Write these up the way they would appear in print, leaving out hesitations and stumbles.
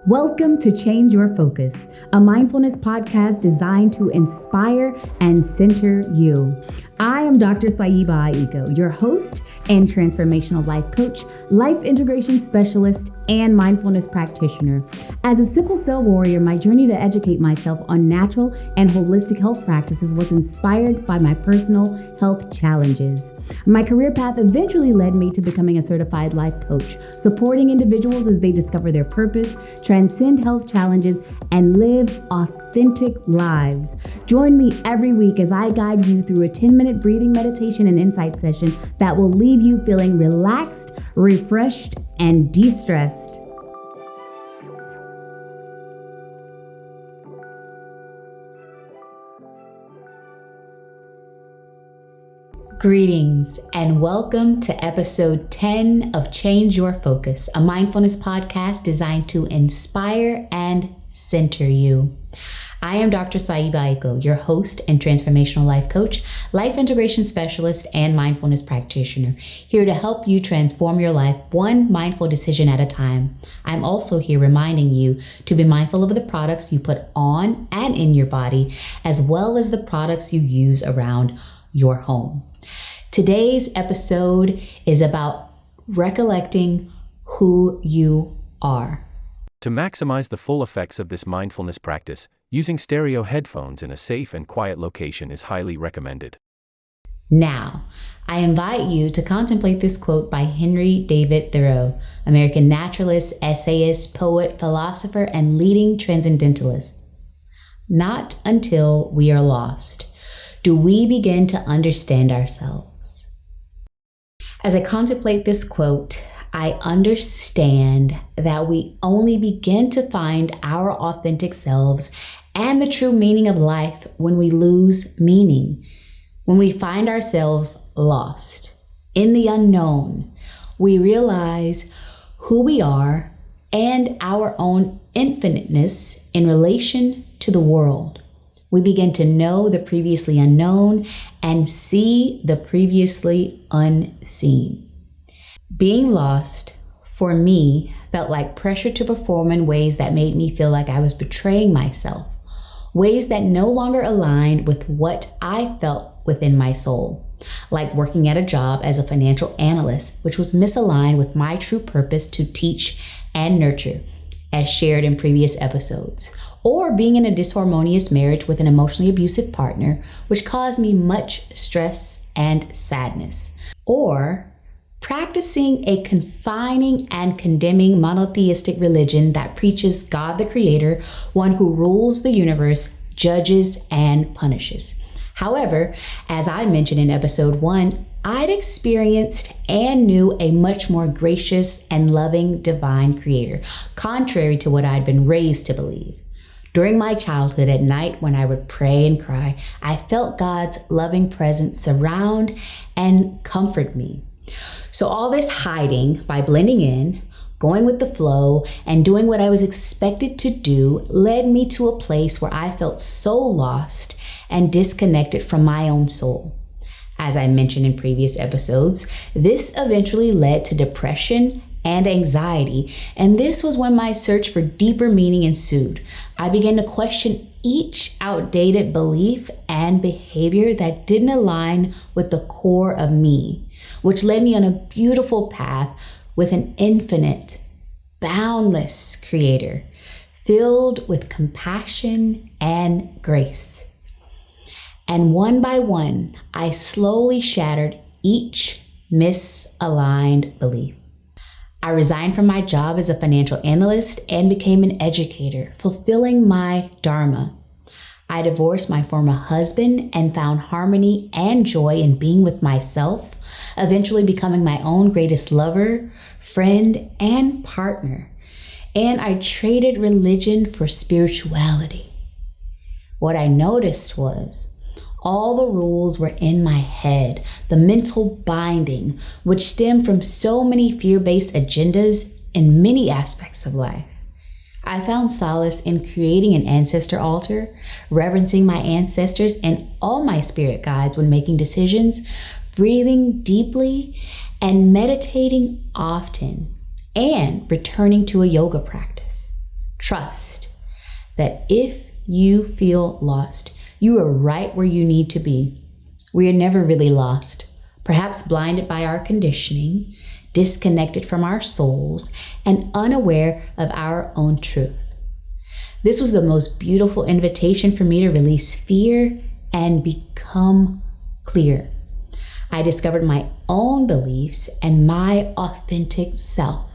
Welcome to Change Your Focus, a mindfulness podcast designed to inspire and center you. I am Dr. Sayiba Mala Aiko, your host and transformational life coach, life integration specialist, and mindfulness practitioner. As a sickle cell warrior, my journey to educate myself on natural and holistic health practices was inspired by my personal health challenges. My career path eventually led me to becoming a certified life coach, supporting individuals as they discover their purpose, transcend health challenges, and live authentic lives. Join me every week as I guide you through a 10-minute breathing meditation and insight session that will leave you feeling relaxed, refreshed, and de-stressed. Greetings and welcome to episode 10 of Change Your Focus, a mindfulness podcast designed to inspire and center you. I am Dr. Sayiba Mala Aiko, your host and transformational life coach, life integration specialist, and mindfulness practitioner, here to help you transform your life one mindful decision at a time. I'm also here reminding you to be mindful of the products you put on and in your body, as well as the products you use around your home. Today's episode is about recollecting who you are. To maximize the full effects of this mindfulness practice, using stereo headphones in a safe and quiet location is highly recommended. Now, I invite you to contemplate this quote by Henry David Thoreau, American naturalist, essayist, poet, philosopher, and leading transcendentalist. Not until we are lost do we begin to understand ourselves. As I contemplate this quote, I understand that we only begin to find our authentic selves and the true meaning of life when we lose meaning, when we find ourselves lost. In the unknown, we realize who we are and our own infiniteness in relation to the world. We begin to know the previously unknown and see the previously unseen. Being lost, for me, felt like pressure to perform in ways that made me feel like I was betraying myself, ways that no longer aligned with what I felt within my soul, like working at a job as a financial analyst, which was misaligned with my true purpose to teach and nurture, as shared in previous episodes, or being in a disharmonious marriage with an emotionally abusive partner, which caused me much stress and sadness, or practicing a confining and condemning monotheistic religion that preaches God the Creator, one who rules the universe, judges, and punishes. However, as I mentioned in episode 1, I'd experienced and knew a much more gracious and loving divine creator, contrary to what I'd been raised to believe. During my childhood at night when I would pray and cry, I felt God's loving presence surround and comfort me. So all this hiding by blending in, going with the flow, and doing what I was expected to do led me to a place where I felt so lost and disconnected from my own soul. As I mentioned in previous episodes, this eventually led to depression and anxiety, and this was when my search for deeper meaning ensued. I began to question each outdated belief and behavior that didn't align with the core of me, which led me on a beautiful path with an infinite, boundless creator, filled with compassion and grace. And one by one, I slowly shattered each misaligned belief. I resigned from my job as a financial analyst and became an educator, fulfilling my dharma. I divorced my former husband and found harmony and joy in being with myself, eventually becoming my own greatest lover, friend, and partner. And I traded religion for spirituality. What I noticed was all the rules were in my head, the mental binding, which stemmed from so many fear-based agendas in many aspects of life. I found solace in creating an ancestor altar, reverencing my ancestors and all my spirit guides when making decisions, breathing deeply, and meditating often, and returning to a yoga practice. Trust that if you feel lost, you are right where you need to be. We are never really lost, perhaps blinded by our conditioning, disconnected from our souls, and unaware of our own truth. This was the most beautiful invitation for me to release fear and become clear. I discovered my own beliefs and my authentic self.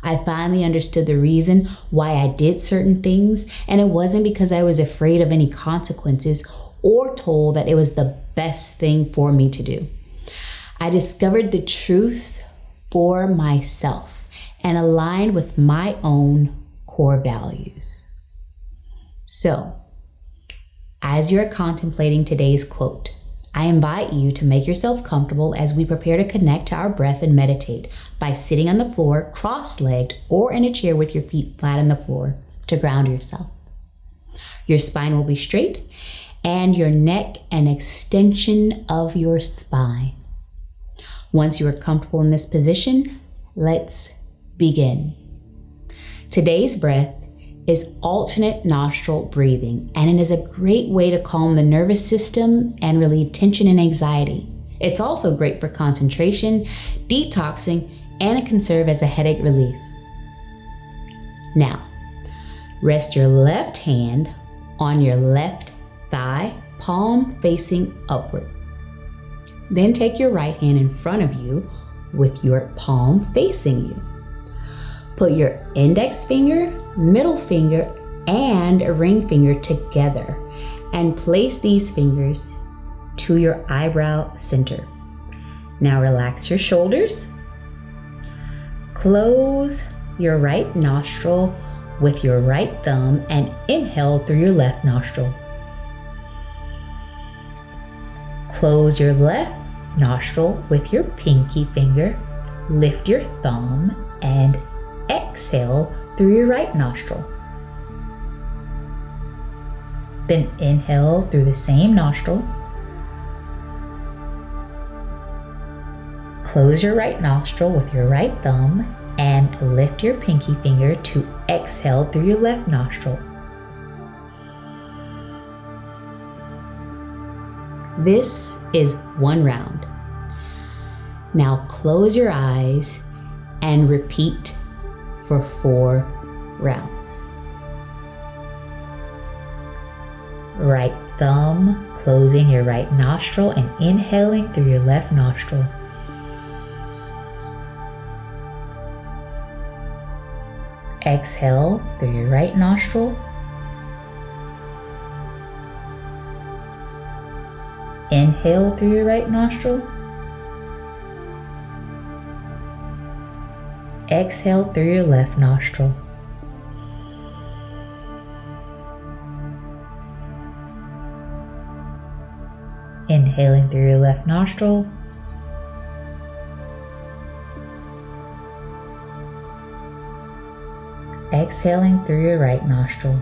I finally understood the reason why I did certain things, and it wasn't because I was afraid of any consequences or told that it was the best thing for me to do. I discovered the truth for myself and aligned with my own core values. So, as you're contemplating today's quote, I invite you to make yourself comfortable as we prepare to connect to our breath and meditate by sitting on the floor, cross-legged, or in a chair with your feet flat on the floor to ground yourself. Your spine will be straight and your neck an extension of your spine. Once you are comfortable in this position, let's begin. Today's breath is alternate nostril breathing, and it is a great way to calm the nervous system and relieve tension and anxiety. It's also great for concentration, detoxing, and it can serve as a headache relief. Now, rest your left hand on your left thigh, palm facing upward. Then take your right hand in front of you with your palm facing you. Put your index finger, middle finger, and ring finger together and place these fingers to your eyebrow center. Now relax your shoulders. Close your right nostril with your right thumb and inhale through your left nostril. Close your left nostril with your pinky finger. Lift your thumb and exhale through your right nostril. Then inhale through the same nostril. Close your right nostril with your right thumb and lift your pinky finger to exhale through your left nostril. This is one round. Now close your eyes and repeat for 4 rounds. Right thumb closing your right nostril and inhaling through your left nostril. Exhale through your right nostril. Inhale through your right nostril. Exhale through your left nostril. Inhaling through your left nostril. Exhaling through your right nostril.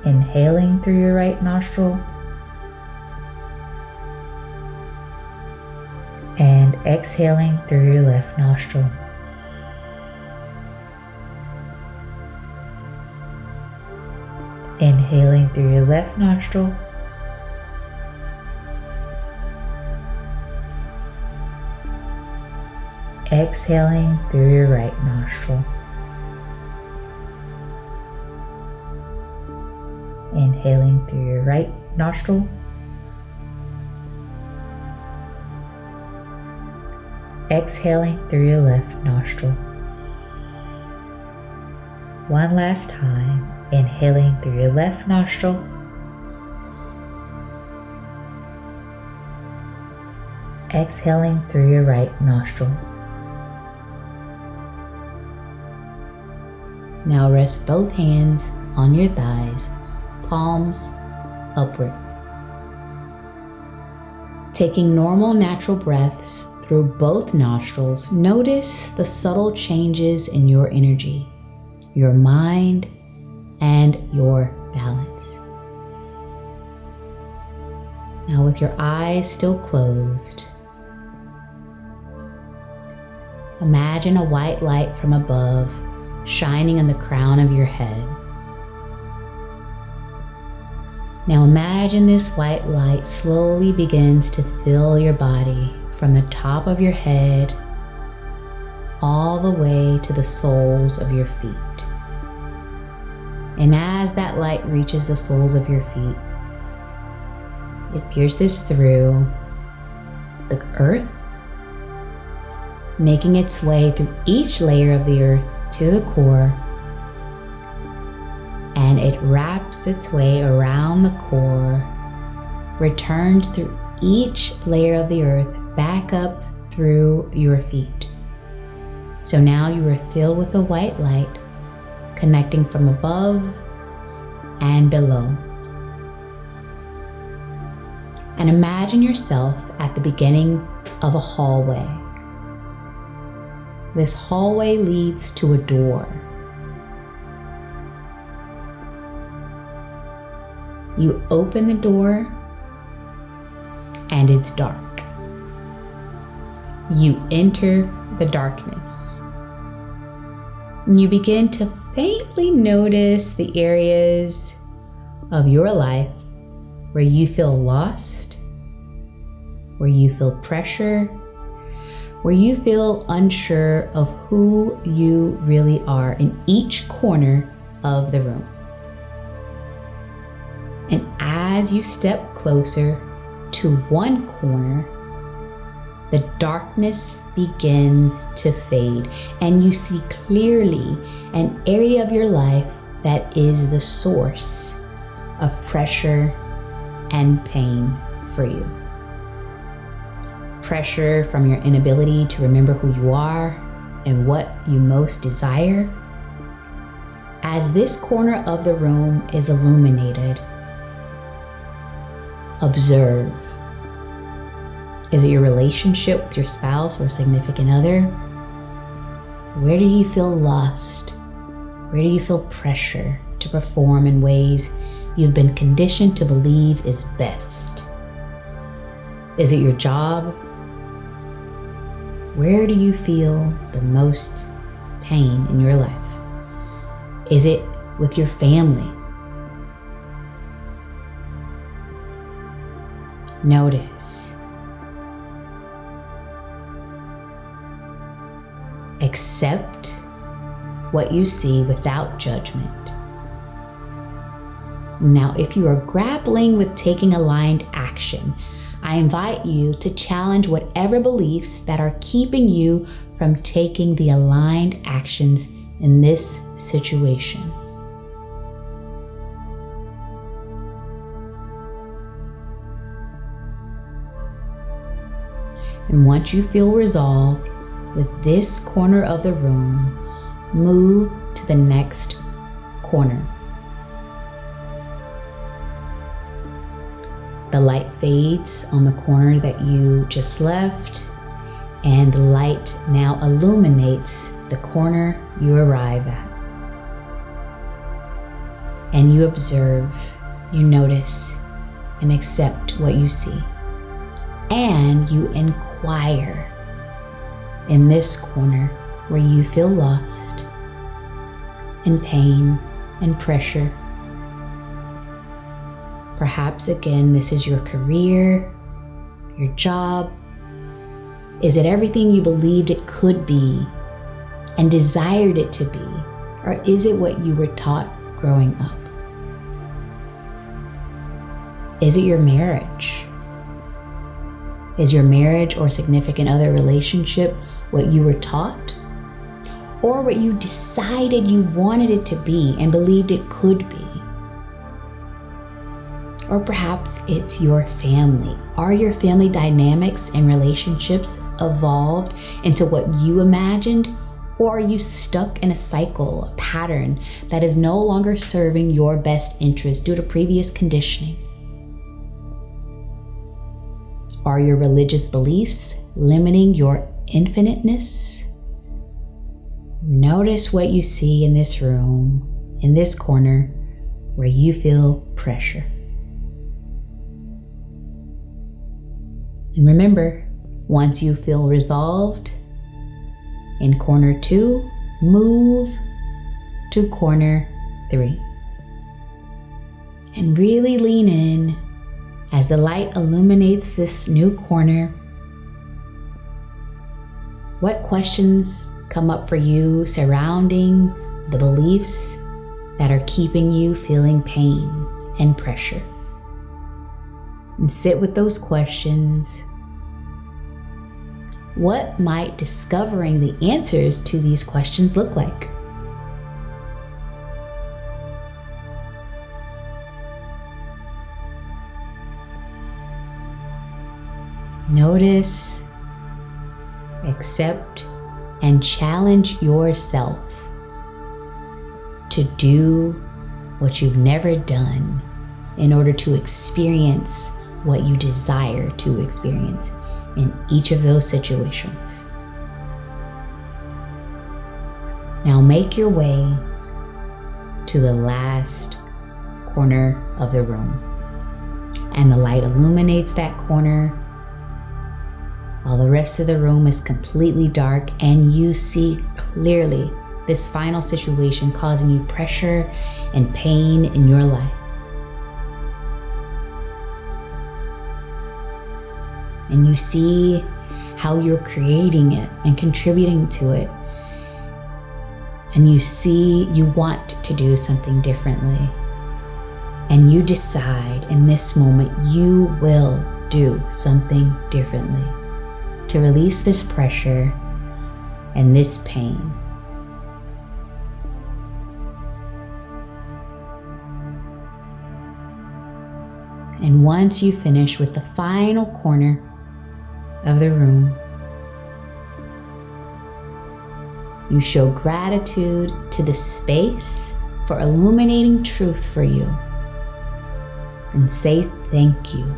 Inhaling through your right nostril. And exhaling through your left nostril. Inhaling through your left nostril. Exhaling through your right nostril. Inhaling through your right nostril. Exhaling through your left nostril. One last time, inhaling through your left nostril. Exhaling through your right nostril. Now rest both hands on your thighs, palms upward. Taking normal natural breaths through both nostrils, notice the subtle changes in your energy, your mind, and your balance. Now with your eyes still closed, Imagine a white light from above shining on the crown of your head. Now imagine this white light slowly begins to fill your body from the top of your head all the way to the soles of your feet. And as that light reaches the soles of your feet, it pierces through the earth, making its way through each layer of the earth to the core, and it wraps its way around the core, returns through each layer of the earth back up through your feet. So now you are filled with a white light connecting from above and below. And imagine yourself at the beginning of a hallway. This hallway leads to a door. You open the door and it's dark. You enter the darkness. And you begin to faintly notice the areas of your life where you feel lost, where you feel pressure, where you feel unsure of who you really are in each corner of the room. And as you step closer to one corner, the darkness begins to fade, and you see clearly an area of your life that is the source of pressure and pain for you. Pressure from your inability to remember who you are and what you most desire. As this corner of the room is illuminated, observe. Is it your relationship with your spouse or significant other? Where do you feel lost? Where do you feel pressure to perform in ways you've been conditioned to believe is best? Is it your job? Where do you feel the most pain in your life? Is it with your family? Notice. Accept what you see without judgment. Now, if you are grappling with taking aligned action, I invite you to challenge whatever beliefs that are keeping you from taking the aligned actions in this situation. And once you feel resolved with this corner of the room, move to the next corner. The light fades on the corner that you just left, and the light now illuminates the corner you arrive at. And you observe, you notice, and accept what you see. And you inquire in this corner where you feel lost, in pain and pressure. Perhaps again, this is your career, your job. Is it everything you believed it could be and desired it to be? Or is it what you were taught growing up? Is it your marriage? Is your marriage or significant other relationship what you were taught? Or what you decided you wanted it to be and believed it could be? Or perhaps it's your family. Are your family dynamics and relationships evolved into what you imagined? Or are you stuck in a cycle, a pattern that is no longer serving your best interest due to previous conditioning? Are your religious beliefs limiting your infiniteness? Notice what you see in this room, in this corner, where you feel pressure. And remember, once you feel resolved, In corner 2, move to corner 3. And really lean in as the light illuminates this new corner. What questions come up for you surrounding the beliefs that are keeping you feeling pain and pressure? And sit with those questions. What might discovering the answers to these questions look like? Notice, accept, and challenge yourself to do what you've never done in order to experience what you desire to experience in each of those situations. Now make your way to the last corner of the room, and the light illuminates that corner while the rest of the room is completely dark, and you see clearly this final situation causing you pressure and pain in your life. And you see how you're creating it and contributing to it. And you see you want to do something differently. And you decide in this moment you will do something differently to release this pressure and this pain. And once you finish with the final corner of the room, you show gratitude to the space for illuminating truth for you and say thank you.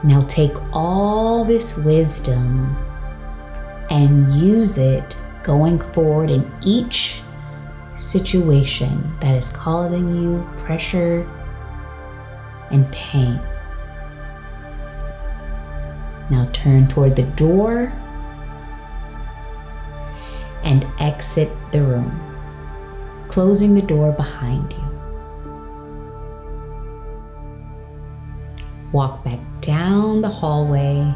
Now take all this wisdom and use it going forward in each situation that is causing you pressure and pain. Now turn toward the door and exit the room, closing the door behind you. Walk back down the hallway,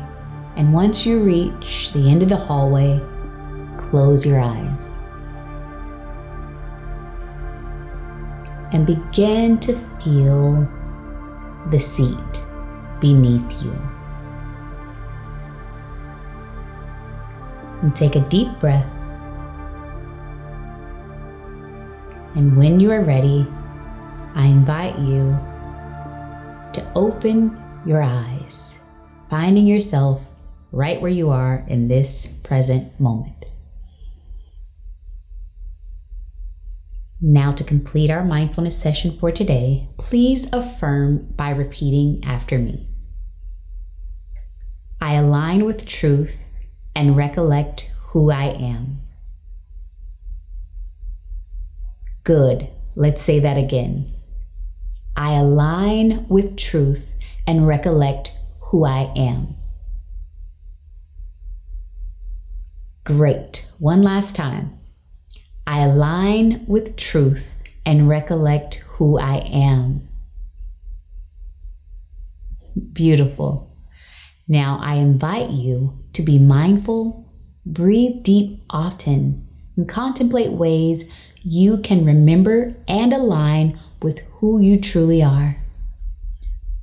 and once you reach the end of the hallway, close your eyes and begin to feel the seat beneath you. And take a deep breath. And when you are ready, I invite you to open your eyes, finding yourself right where you are in this present moment. Now, to complete our mindfulness session for today, please affirm by repeating after me. I align with truth and recollect who I am. Good. Let's say that again. I align with truth and recollect who I am. Great. One last time. I align with truth and recollect who I am. Beautiful. Now I invite you to be mindful, breathe deep often, and contemplate ways you can remember and align with who you truly are.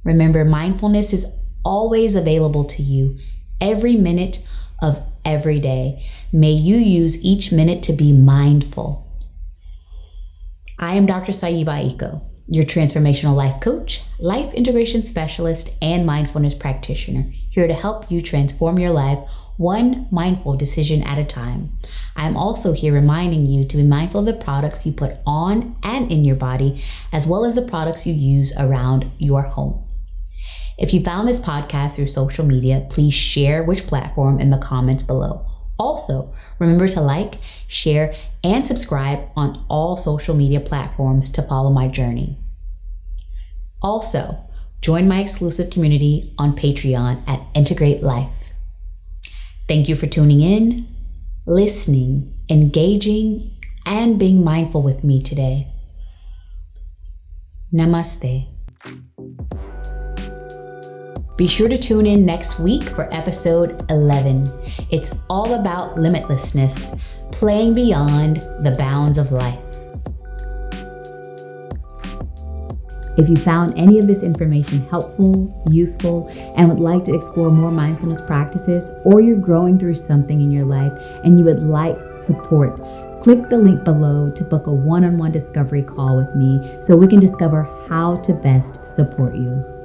Remember, mindfulness is always available to you every minute of every day. May you use each minute to be mindful. I am Dr. Sayiba Aiko, your transformational life coach, life integration specialist, and mindfulness practitioner, here to help you transform your life one mindful decision at a time. I am also here reminding you to be mindful of the products you put on and in your body, as well as the products you use around your home. If you found this podcast through social media, please share which platform in the comments below. Also, remember to like, share, and subscribe on all social media platforms to follow my journey. Also, join my exclusive community on Patreon at Integr8 Lyfe. Thank you for tuning in, listening, engaging, and being mindful with me today. Namaste. Be sure to tune in next week for episode 11. It's all about limitlessness, playing beyond the bounds of life. If you found any of this information helpful, useful, and would like to explore more mindfulness practices, or you're growing through something in your life and you would like support, click the link below to book a one-on-one discovery call with me so we can discover how to best support you.